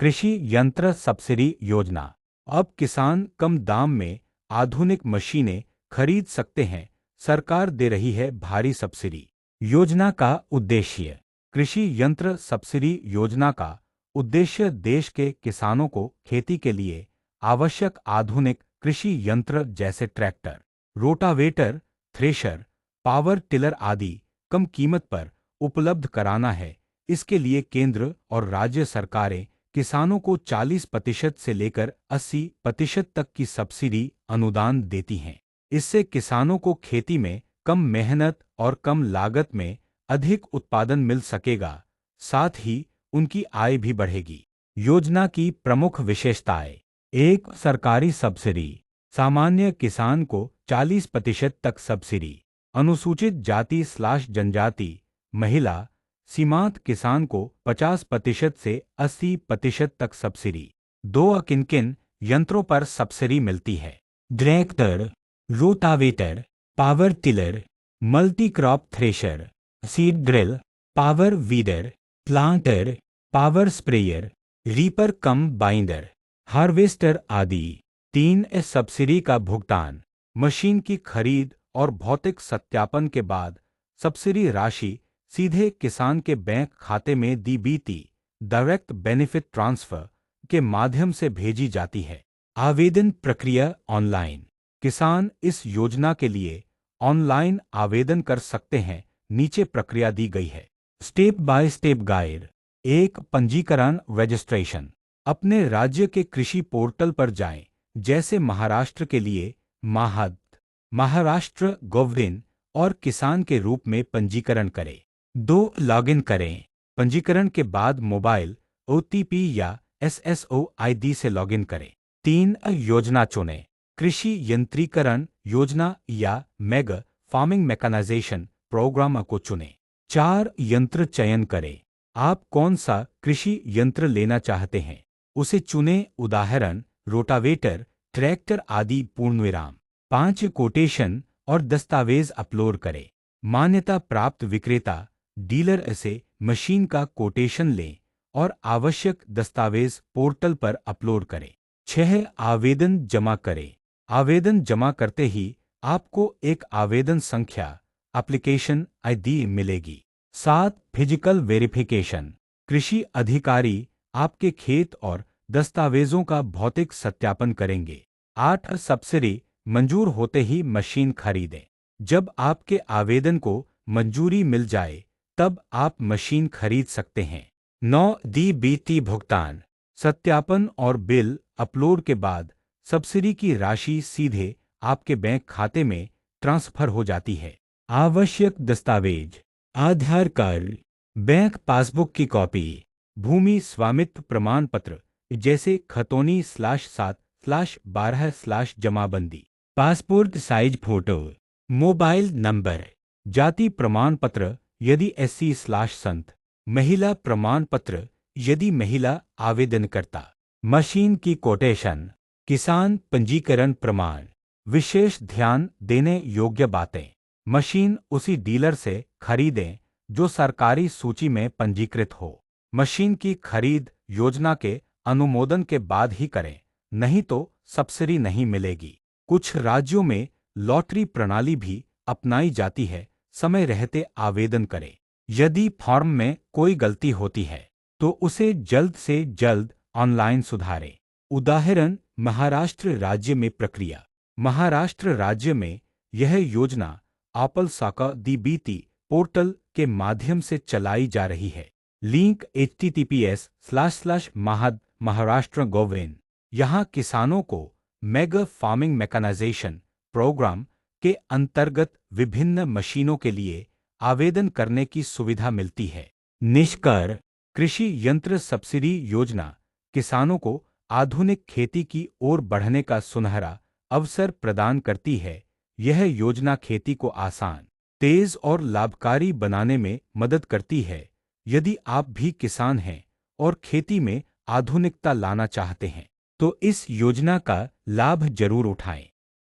कृषि यंत्र सब्सिडी योजना। अब किसान कम दाम में आधुनिक मशीनें खरीद सकते हैं। सरकार दे रही है भारी सब्सिडी। योजना का उद्देश्य। कृषि यंत्र सब्सिडी योजना का उद्देश्य देश के किसानों को खेती के लिए आवश्यक आधुनिक कृषि यंत्र जैसे tractor, rotavator, thresher, power tiller आदि कम कीमत पर उपलब्ध कराना है। इसके लिए केंद्र और राज्य सरकारें किसानों को 40% से लेकर 80% तक की सब्सिडी अनुदान देती हैं। इससे किसानों को खेती में कम मेहनत और कम लागत में अधिक उत्पादन मिल सकेगा, साथ ही उनकी आय भी बढ़ेगी। योजना की प्रमुख विशेषताएं। एक, सरकारी सब्सिडी। सामान्य किसान को 40% तक सब्सिडी। अनुसूचित जाति / जनजाति, महिला, सीमांत किसान को 50% से 80% तक सब्सिडी। दो, किन किन यंत्रों पर सब्सिडी मिलती है? Tractor, rotavator, power tiller, multi crop thresher, seed drill, power weeder, planter, power sprayer, reaper cum binder, harvester आदि। 3, सब्सिडी का भुगतान। मशीन की खरीद और भौतिक सत्यापन के बाद सब्सिडी राशि सीधे किसान के बैंक खाते में डीबीटी डायरेक्ट बेनिफिट ट्रांसफर के माध्यम से भेजी जाती है। आवेदन प्रक्रिया ऑनलाइन। किसान इस योजना के लिए ऑनलाइन आवेदन कर सकते हैं। नीचे प्रक्रिया दी गई है। Step by step guide. 1, पंजीकरण रजिस्ट्रेशन। अपने राज्य के कृषि पोर्टल पर जाएं, जैसे महाराष्ट्र के लिए माहद, महाराष्ट्र गोविन और किसान के रूप में पंजीकरण करें। 2, लॉगिन करें। पंजीकरण के बाद मोबाइल ओटीपी या एसएसओ आईडी से लॉगिन करें। 3, योजना चुनें। कृषि यंत्रीकरण योजना या मेगा फार्मिंग मैकेनाइजेशन प्रोग्राम को चुनें। 4, यंत्र चयन करें। आप कौन सा कृषि यंत्र लेना चाहते हैं उसे चुनें, उदाहरण रोटावेटर, ट्रैक्टर आदि पूर्णविराम। 5, कोटेशन और दस्तावेज अपलोड करें। मान्यता प्राप्त विक्रेता डीलर से मशीन का कोटेशन लें और आवश्यक दस्तावेज पोर्टल पर अपलोड करें। 6, आवेदन जमा करें। आवेदन जमा करते ही आपको एक आवेदन संख्या एप्लीकेशन आईडी मिलेगी। 7, फिजिकल वेरिफिकेशन। कृषि अधिकारी आपके खेत और दस्तावेजों का भौतिक सत्यापन करेंगे। 8, सब्सिडी मंजूर होते ही मशीन खरीदें। जब आपके आवेदन को मंजूरी मिल जाए तब आप मशीन खरीद सकते हैं। 9, डीबीटी भुगतान। सत्यापन और बिल अपलोड के बाद सब्सिडी की राशि सीधे आपके बैंक खाते में ट्रांसफर हो जाती है। आवश्यक दस्तावेज: आधार कार्ड, बैंक पासबुक की कॉपी, भूमि स्वामित्व प्रमाण पत्र जैसे खतौनी /7/12 जमाबंदी, passport size photo, mobile number, जाति प्रमाण पत्र यदि SC/संत, महिला प्रमाण पत्र यदि महिला आवेदनकर्ता। मशीन की कोटेशन, किसान पंजीकरण प्रमाण। विशेष ध्यान देने योग्य बातें: मशीन उसी डीलर से खरीदें जो सरकारी सूची में पंजीकृत हो। मशीन की खरीद योजना के अनुमोदन के बाद ही करें, नहीं तो सब्सिडी नहीं मिलेगी। कुछ राज्यों में लॉटरी प्रणाली भी अपनाई जाती है। समय रहते आवेदन करें। यदि फॉर्म में कोई गलती होती है तो उसे जल्द से जल्द ऑनलाइन सुधारें। उदाहरण महाराष्ट्र राज्य में प्रक्रिया। महाराष्ट्र राज्य में यह योजना आपल साका डीबीटी पोर्टल के माध्यम से चलाई जा रही है। लिंक https://mahad/महाराष्ट्र-गोविन। यहाँ किसानों को मेगा फार्मिंग मैकेनाइजेशन प्रोग्राम के अंतर्गत विभिन्न मशीनों के लिए आवेदन करने की सुविधा मिलती है। निष्कर्ष: कृषि यंत्र सब्सिडी योजना किसानों को आधुनिक खेती की ओर बढ़ने का सुनहरा अवसर प्रदान करती है। यह योजना खेती को आसान, तेज और लाभकारी बनाने में मदद करती है। यदि आप भी किसान हैं और खेती में आधुनिकता लाना चाहते हैं तो इस योजना का लाभ जरूर उठाएं।